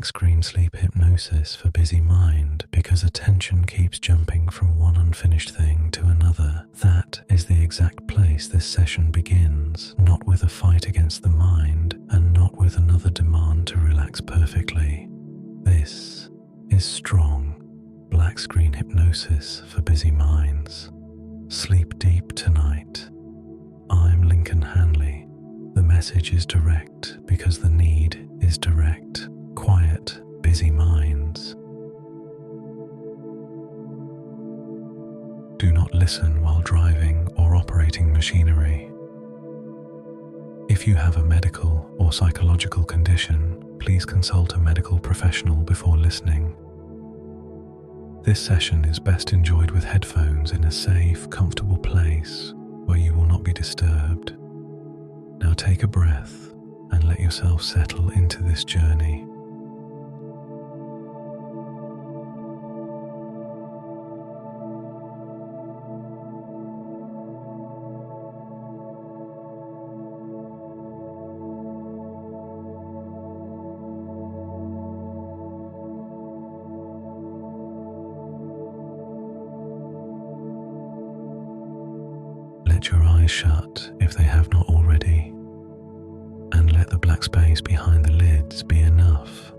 black screen sleep hypnosis for busy mind because attention keeps jumping from one unfinished thing to another. That is the exact place this session begins, not with a fight against the mind and not with another demand to relax perfectly. This is strong black screen hypnosis for busy minds. Sleep deep tonight. I'm Lincoln Hanley. The message is direct because the need is direct. Quiet, busy minds. Do not listen while driving or operating machinery. If you have a medical or psychological condition, please consult a medical professional before listening. This session is best enjoyed with headphones in a safe, comfortable place where you will not be disturbed. Now take a breath and let yourself settle into this journey. Let your eyes shut if they have not already, and let the black space behind the lids be enough.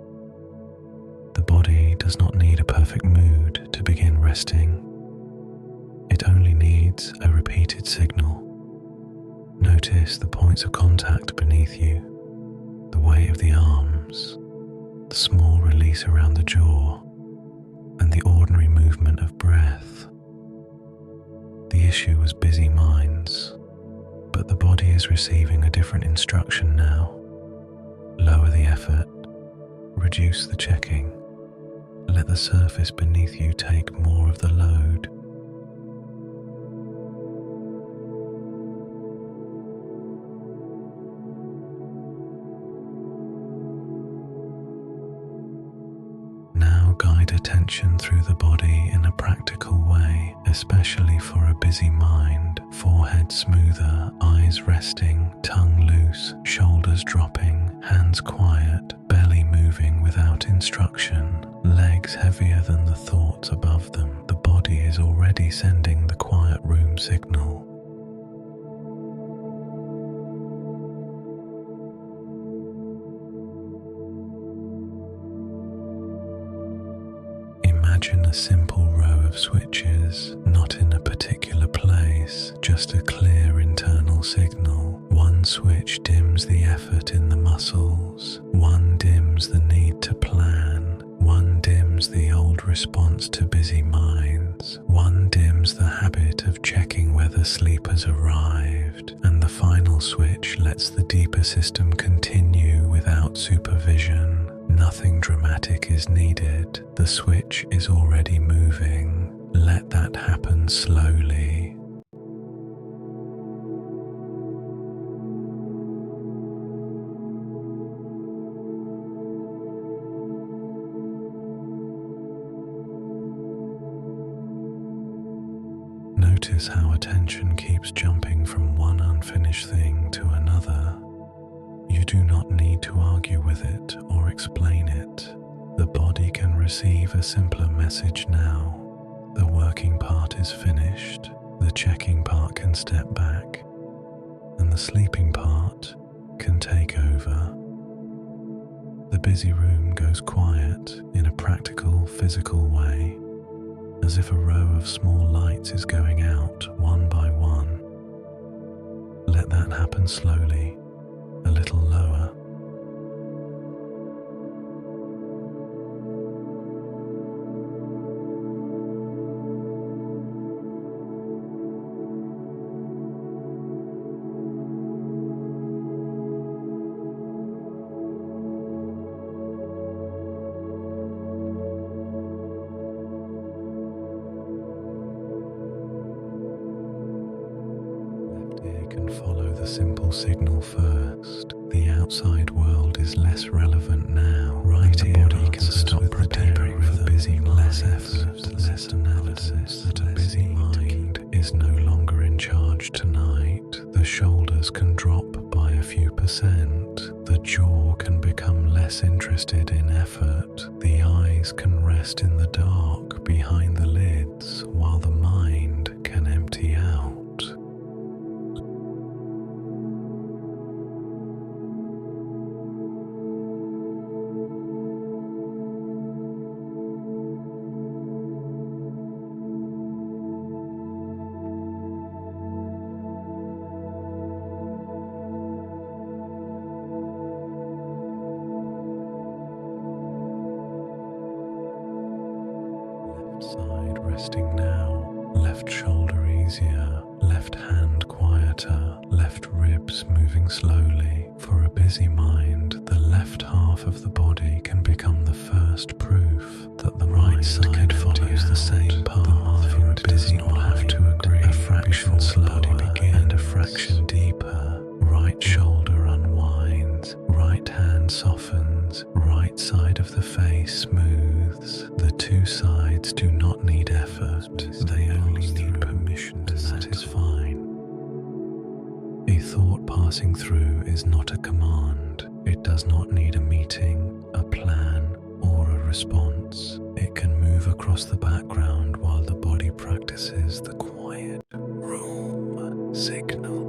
The body does not need a perfect mood to begin resting. It only needs a repeated signal. Notice the points of contact beneath you, the weight of the arms, the small release around the jaw, and the ordinary movement of breath. The issue was busy minds, but the body is receiving a different instruction now. Lower the effort, reduce the checking, let the surface beneath you take more of the load. Now guide attention through the body in a practical way, especially for a busy mind. Forehead smoother, eyes resting, tongue loose, shoulders dropping, hands quiet, belly moving without instruction, legs heavier than the thoughts above them. The body is already sending the quiet room signal. Imagine a simple row of switches, not in a particular place, just a clear internal signal. One switch dims the effort in the muscles, one dims the need to plan, one dims the old response to busy minds, one dims the habit of checking whether sleep has arrived, and the final switch lets the deeper system continue without supervision. Nothing dramatic is needed. The switch is already moving. Let that happen slowly. Notice how attention keeps jumping from one unfinished thing to another. You do not need to argue with it or explain it. The body can receive a simpler message now. The working part is finished, the checking part can step back, and the sleeping part can take over. The busy room goes quiet in a practical, physical way, as if a row of small lights is going out one by one. Let that happen slowly. A little lower. Left ear can follow the simple signal first. The outside world is less relevant now. Right ear body can stop preparing for the busy mind. Less effort, less analysis. That a busy mind is no longer in charge tonight. The shoulders can drop by a few %. The jaw can become less less interested in effort, the eyes can rest in the dark behind the lids while the mind can empty out. Side resting now, left shoulder easier, left hand quieter, left ribs moving slowly. For a busy mind, the left half of the body can become the first proof that the right side follows the same path. For a busy mind, have to agree a fraction slower and a fraction deeper. Right shoulder unwinds, right hand softens, right side of the face smooths. The two sides do not need effort, they only need permission, and that is fine. A thought passing through is not a command. It does not need a meeting, a plan, or a response. It can move across the background while the body practices the quiet room signal.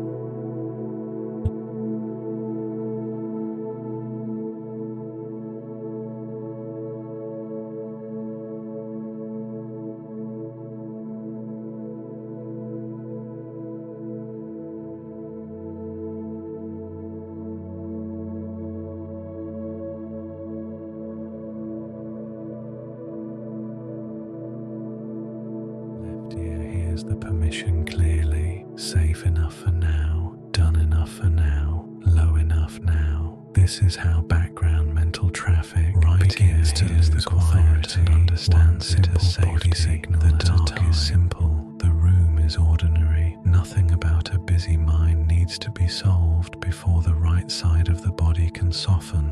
Hears the permission clearly, safe enough for now, done enough for now, low enough now. This is how background mental traffic begins to lose authority and understands it as safety. The dark is simple, the room is ordinary. Nothing about a busy mind needs to be solved before the right side of the body can soften.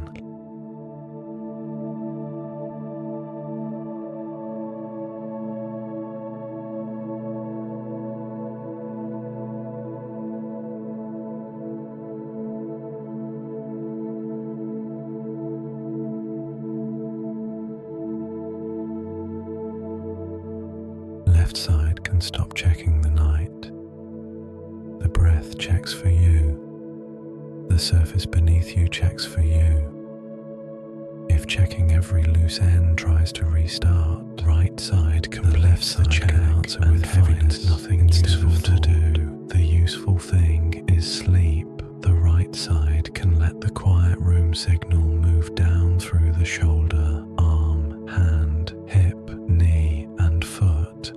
Left side can stop checking the night. The breath checks for you. The surface beneath you checks for you. If checking every loose end tries to restart, right side can left side can answer with heaviness. Nothing useful to do. The useful thing is sleep. The right side can let the quiet room signal move down through the shoulder, arm, hand, hip, knee, and foot.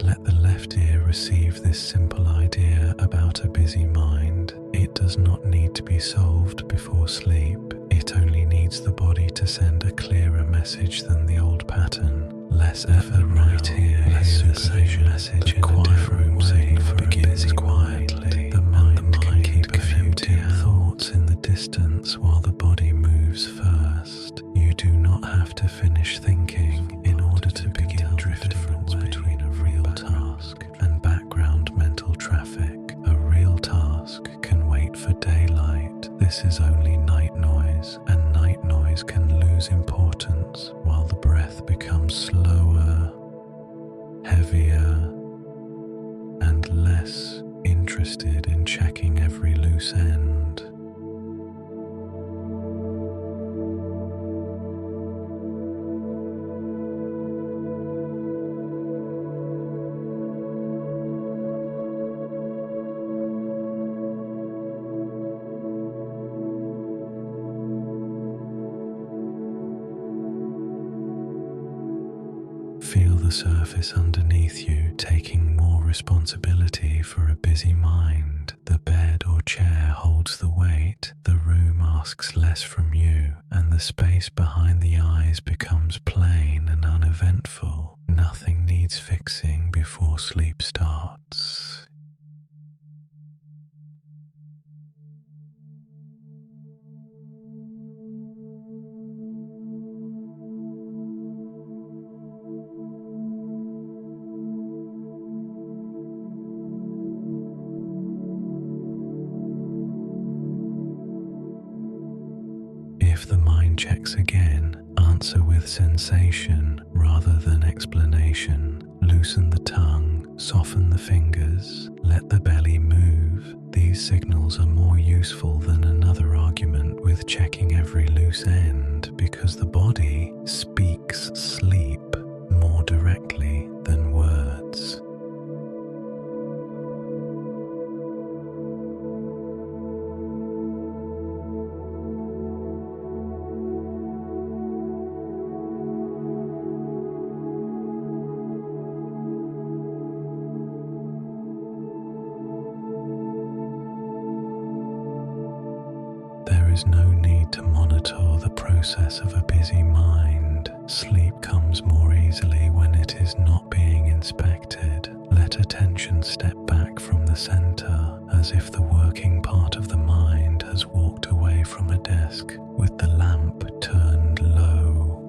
Let the left ear receive this simple idea about a busy mind. It does not need to be solved before sleep. It only needs the body to send a clearer message than the old pattern. Less effort. The right ear hears the same message in a different way. Begins quietly. The mind can keep a few dim thoughts in the distance while the body moves first. You do not have to finish thinking in order to begin drifting between a real task and background mental traffic. A real task can wait for daylight. This is only night noise, and night noise can lose importance while the breath becomes slower, heavier, and less interested in checking every loose end. Feel the surface underneath you taking more responsibility for a busy mind. The bed or chair holds the weight, the room asks less from you, and the space behind the eyes becomes plain and uneventful. Nothing needs fixing before sleep starts. mind checks again, answer with sensation rather than explanation. Loosen the tongue, soften the fingers, let the belly move. These signals are more useful than another argument with checking every loose end because the body speaks sleep more directly than words. There is no need to monitor the process of a busy mind. Sleep comes more easily when it is not being inspected. Let attention step back from the center as if the working part of the mind has walked away from a desk with the lamp turned low.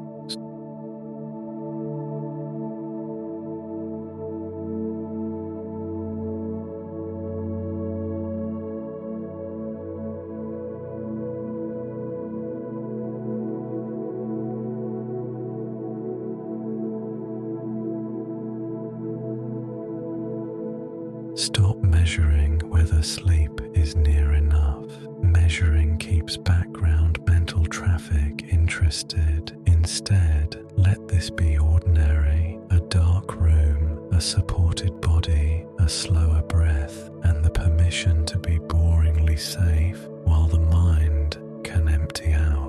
Stop measuring whether sleep is near enough. Measuring keeps background mental traffic interested. Instead, let this be ordinary: a dark room, a supported body, a slower breath, and the permission to be boringly safe while the mind can empty out.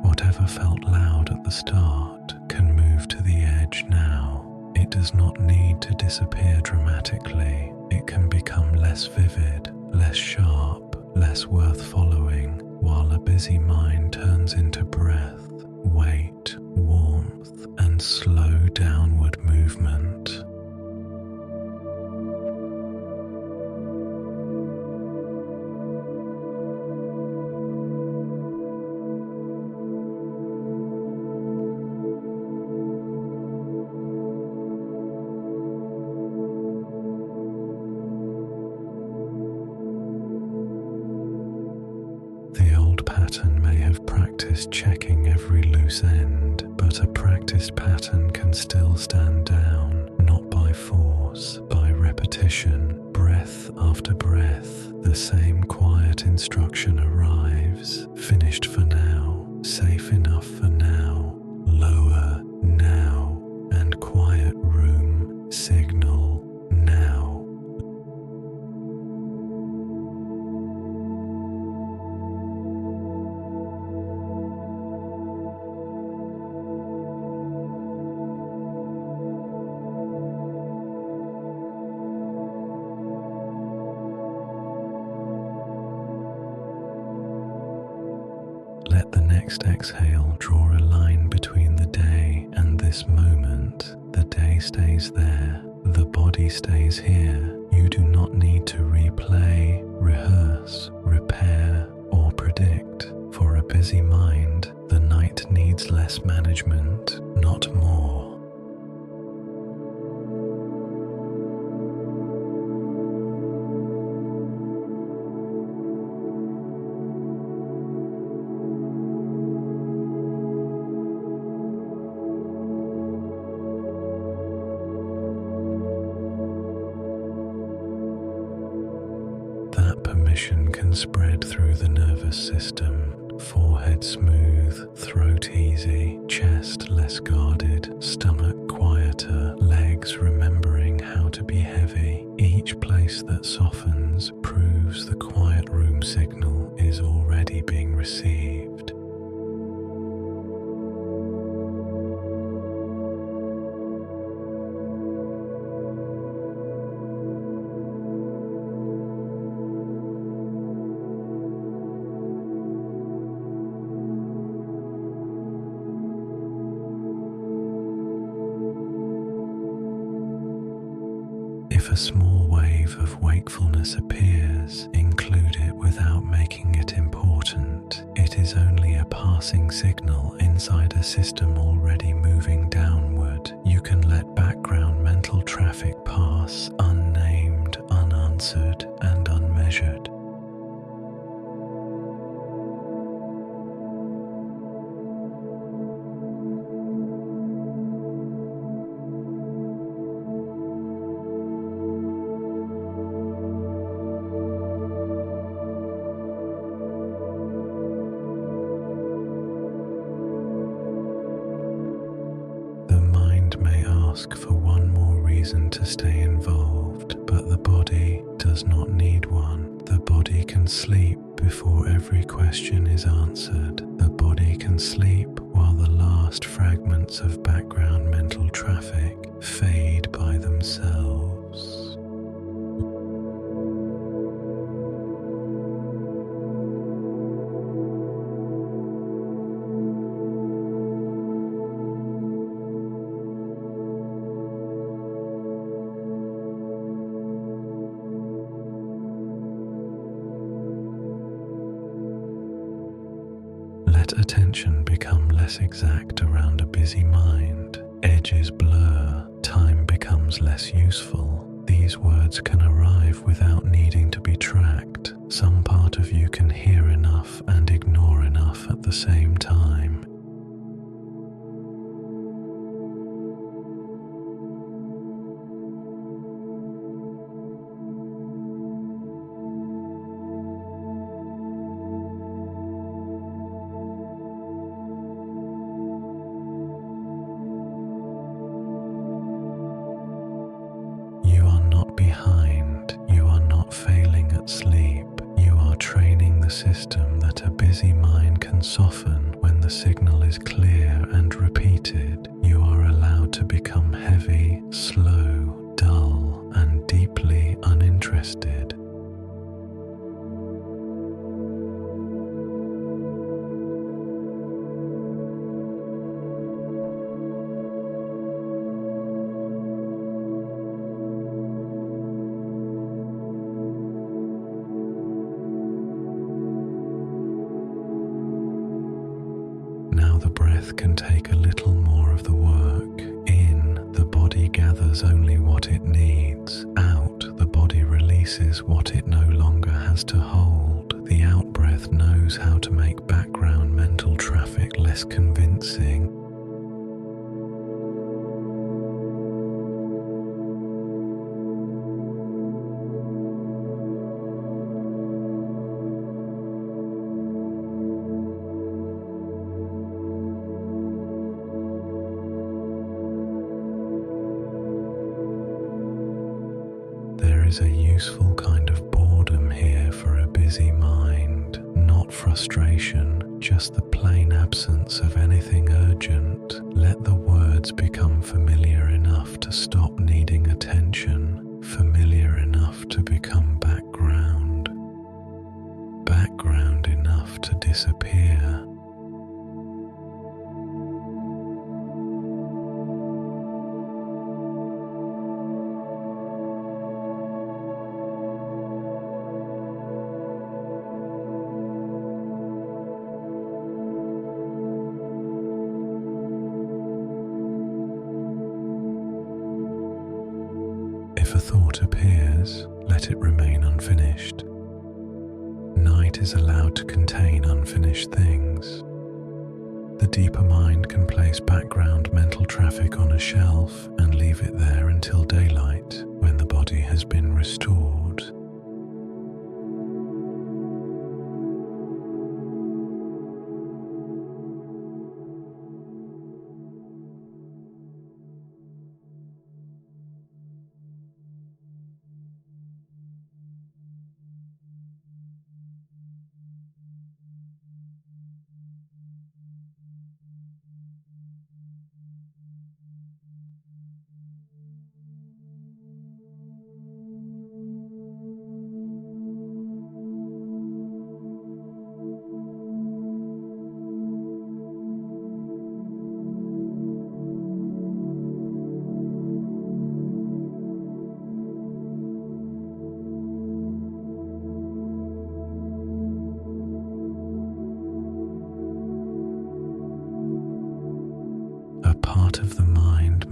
Whatever felt loud at the start can move to the edge now. It does not need to disappear dramatically. It can become less vivid, less sharp, less worth following, while a busy mind turns into breath, weight, warmth, and slow downward movement. The old pattern may have practiced checking every loose end, but a practiced pattern can still stand down, not by force, by repetition. Breath after breath, the same quiet instruction arrives. Finished for now, safe enough for now, lower now, and quiet room, signal now. Let the next exhale draw a line between the day and this moment. The day stays there, the body stays here. You do not need to replay, rehearse, repair, or predict. For a busy mind, the night needs less management, not more. That permission can spread through the nervous system. Forehead smooth, throat easy, chest less guarded, stomach quieter, legs remembering how to be heavy. Each place that softens proves the quiet room signal is already being received. If a small wave of wakefulness appears, include it without making it important. It is only a passing signal inside a system already moving downward. You can let background mental traffic pass unnamed, unanswered, and unmeasured. The mind may ask for one more reason to stay involved, but the body does not need one. The body can sleep before every question is answered. The body can sleep while the last fragments of background mental traffic fade by themselves. Let attention become less exact around a busy mind. Edges blur, time becomes less useful. These words can arrive without needing to be tracked. Some part of you can hear enough and ignore enough at the same time. You are not behind, you are not failing at sleep. You are training the system that a busy mind can soften when the signal is clear and repeated. You are allowed to become heavy, slow, dull, and deeply uninterested. Now the breath can take a little more of the work. In, the body gathers only what it needs. Out, the body releases what it no longer has to hold. The out breath knows how to make background mental traffic less convincing. There is a useful kind of boredom here for a busy mind, not frustration, just the plain absence of anything urgent. Let the words become familiar enough to stop needing attention, familiar enough to become background, background enough to disappear. If a thought appears, let it remain unfinished. Night is allowed to contain unfinished things. The deeper mind can place background mental traffic on a shelf and leave it there until daylight, when the body has been restored.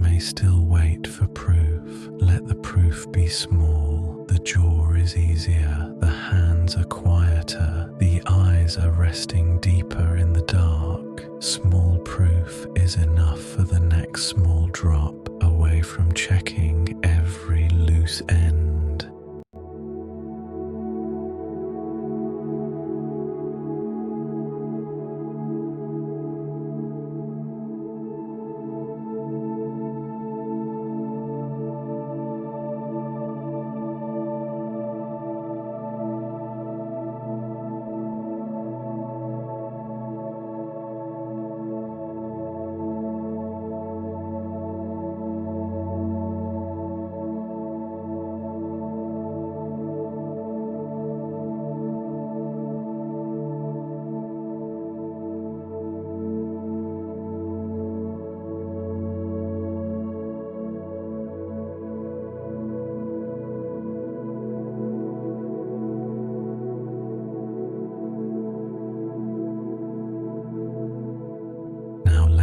may still wait for proof. Let the proof be small. The jaw is easier, the hands are quieter, the eyes are resting deeper in the dark. Small proof is enough for the next small drop, away from checking every loose end.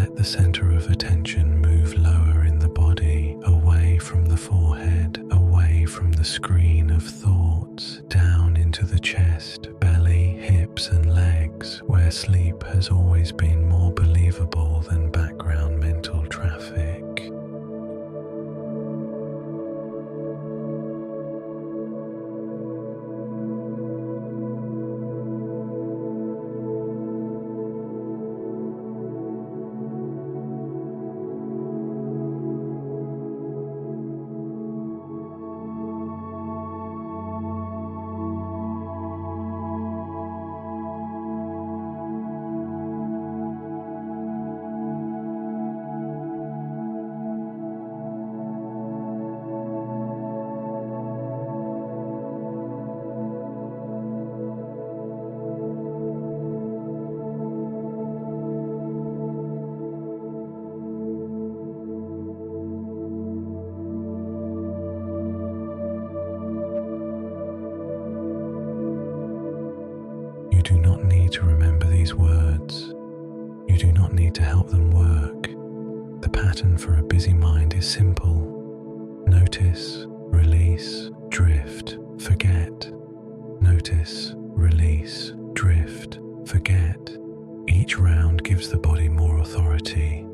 Let the center of attention move lower in the body, away from the forehead, away from the screen of thoughts, down into the chest, belly, hips and legs, where sleep has always been more believable than background mental traffic. You do not need to remember these words. You do not need to help them work. The pattern for a busy mind is simple. Notice, release, drift, forget. Notice, release, drift, forget. Each round gives the body more authority.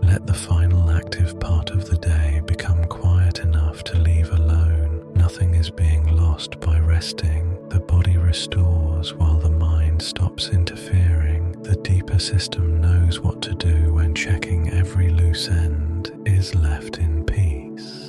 Let the final active part of the day become quiet enough to leave alone. Nothing is being lost by resting. The body restores while the mind stops interfering. The deeper system knows what to do when checking every loose end is left in peace.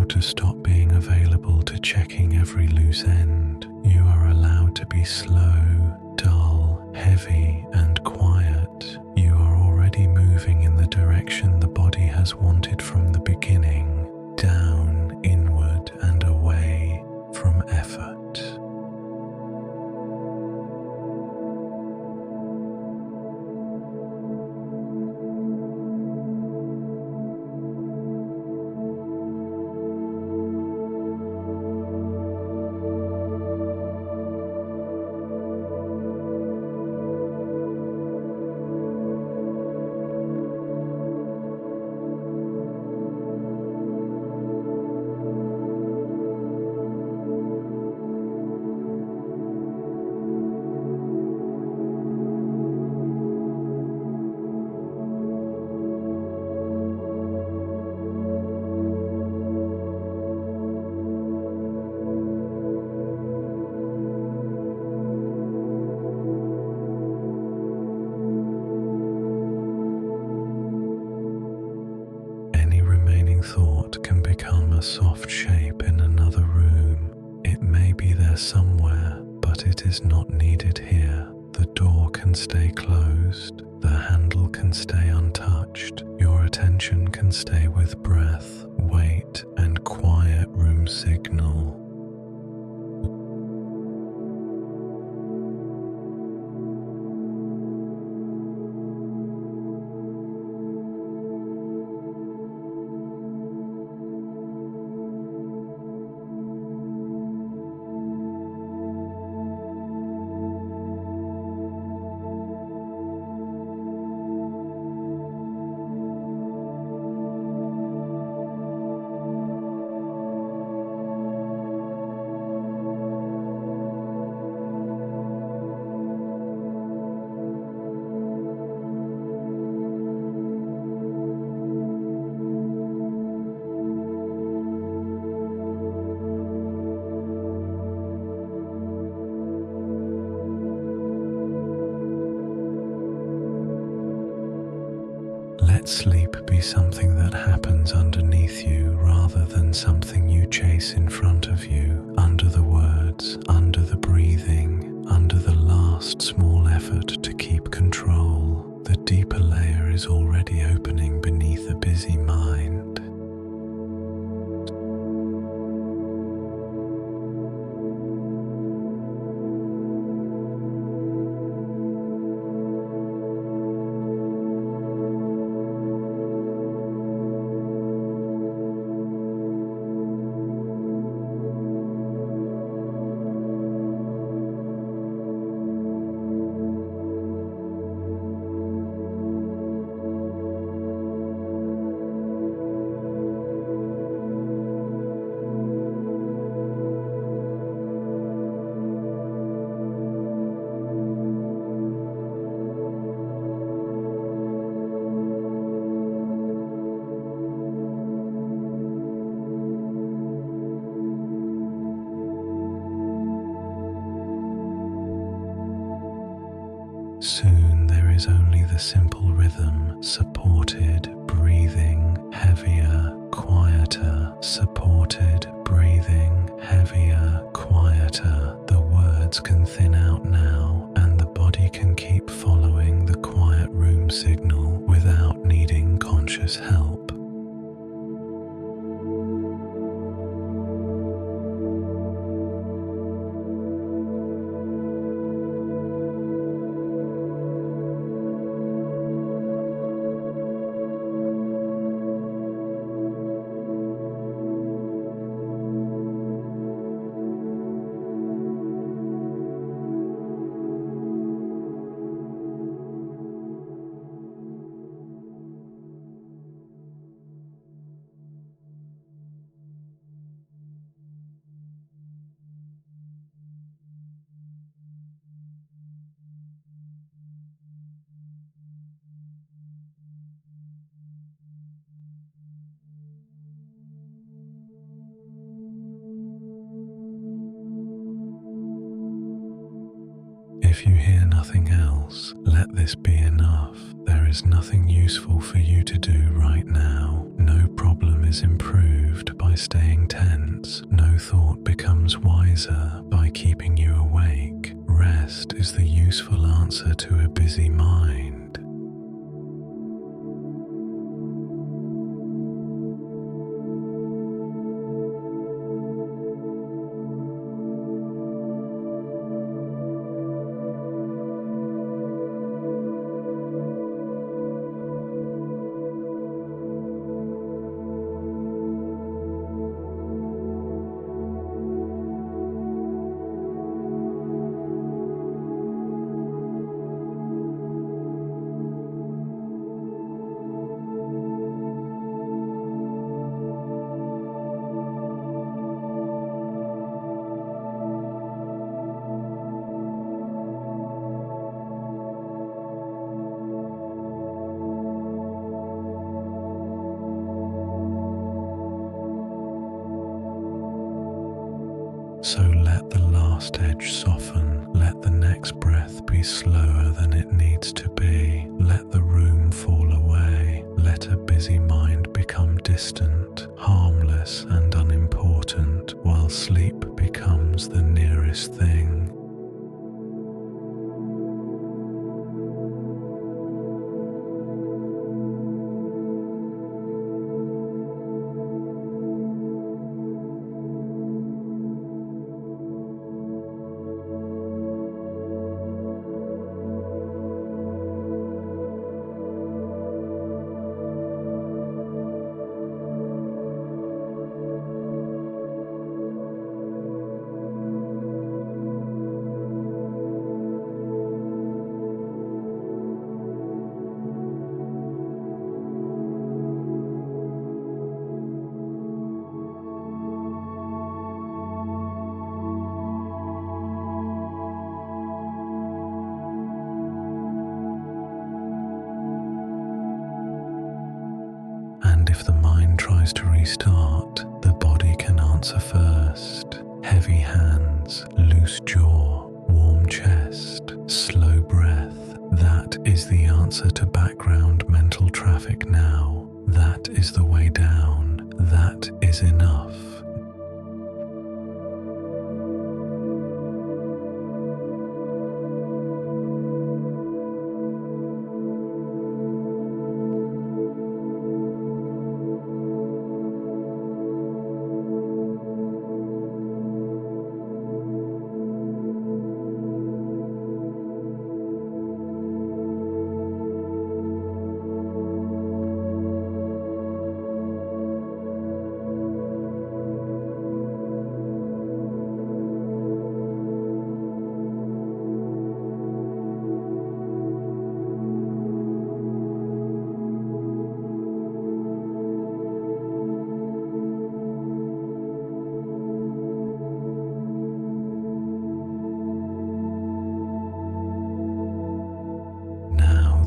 To stop being available to checking every loose end. You are allowed to be slow, dull, heavy, and quiet. You are already moving in the direction the has wanted from the beginning, down, inward, and away from effort. Thought can become a soft shape in another room. It may be there somewhere, but it is not needed here. The door can stay closed, the handle can stay untouched, your attention can stay with breath, weight, and quiet room signal. Let sleep be something that happens underneath you rather than something you chase in front of you, under the words, under the breathing, under the last small effort to keep control. The deeper layer is already opening beneath a busy mind. Soon there is only the simple rhythm, supported breathing, heavier, quieter, supported breathing, heavier, quieter. The words can thin out now, and the body can keep following the quiet room signal without needing conscious help. If you hear nothing else, let this be enough. There is nothing useful for you to do right now. No problem is improved by staying tense. No thought becomes wiser by keeping you awake. Rest is the useful answer to a busy mind. So let the last edge soften, let the next breath be slower than it needs to be, let the room fall away, let a busy mind become distant, harmless and unimportant, while sleep becomes the nearest thing. And if the mind tries to restart, the body can answer first. Heavy hands, loose jaw, warm chest, slow breath. That is the answer to background mental traffic now. That is the way down. That is enough.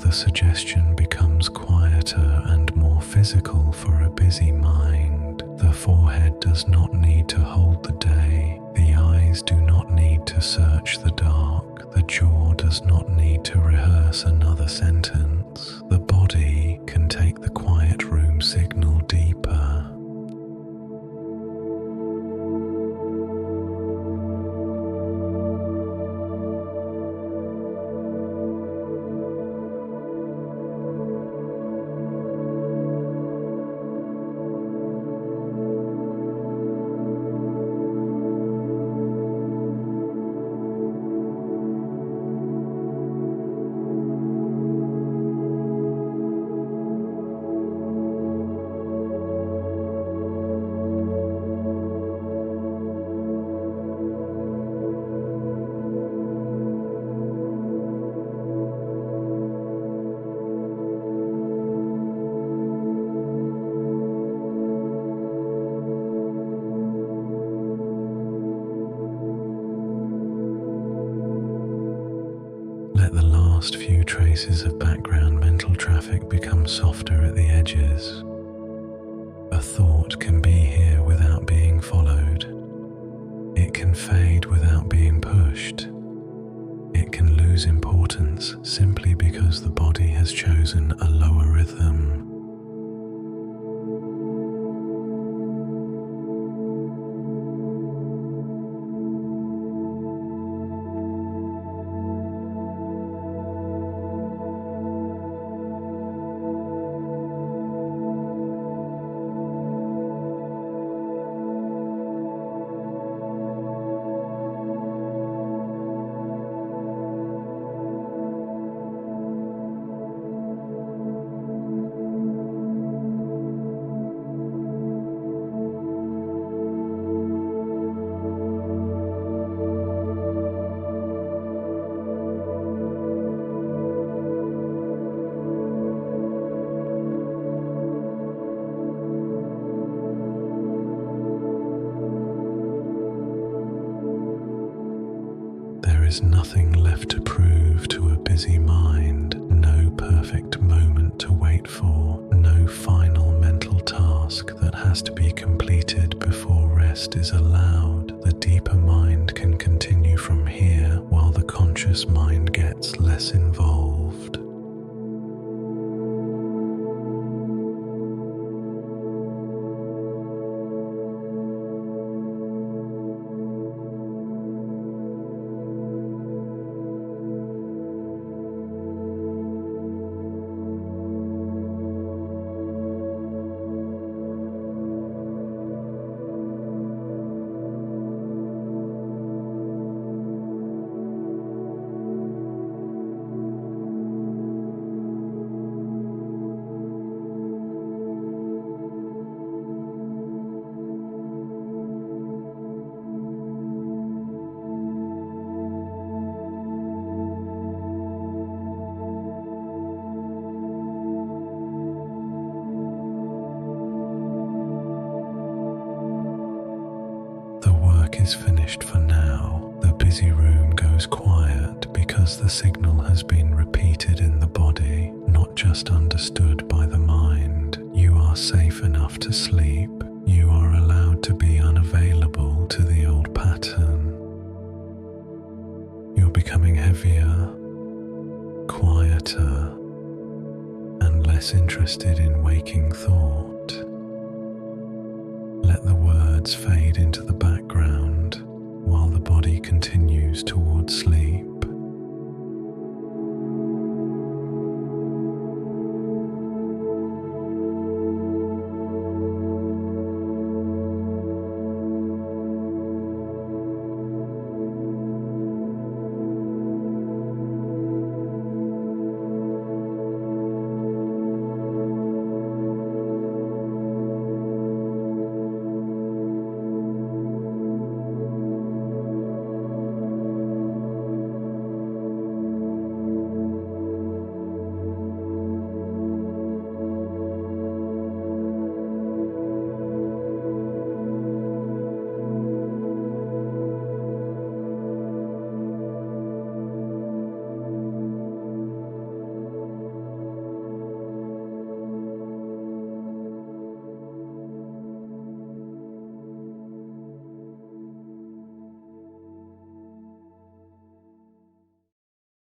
The suggestion becomes quieter and more physical for a busy mind. The forehead does not need to hold the day. The eyes do not need to search the dark. The jaw does not need to rehearse another sentence. The body can take the quiet room signal deeper. Let the last few traces of background mental traffic become softer at the edges. A thought can be here without being followed. It can fade without being pushed. It can lose importance simply because the body has chosen a lower rhythm. There is nothing left to prove to a busy mind, no perfect moment to wait for, no final mental task that has to be completed before rest is allowed. The deeper mind can continue from here while the conscious mind gets less involved. The work is finished for now. The busy room goes quiet because the signal has been repeated in the body, not just understood by the mind. You are safe enough to sleep. You are allowed to be unavailable to the old pattern. You're becoming heavier, quieter, and less interested in waking thought. Let the words fade into the background while the body continues towards sleep.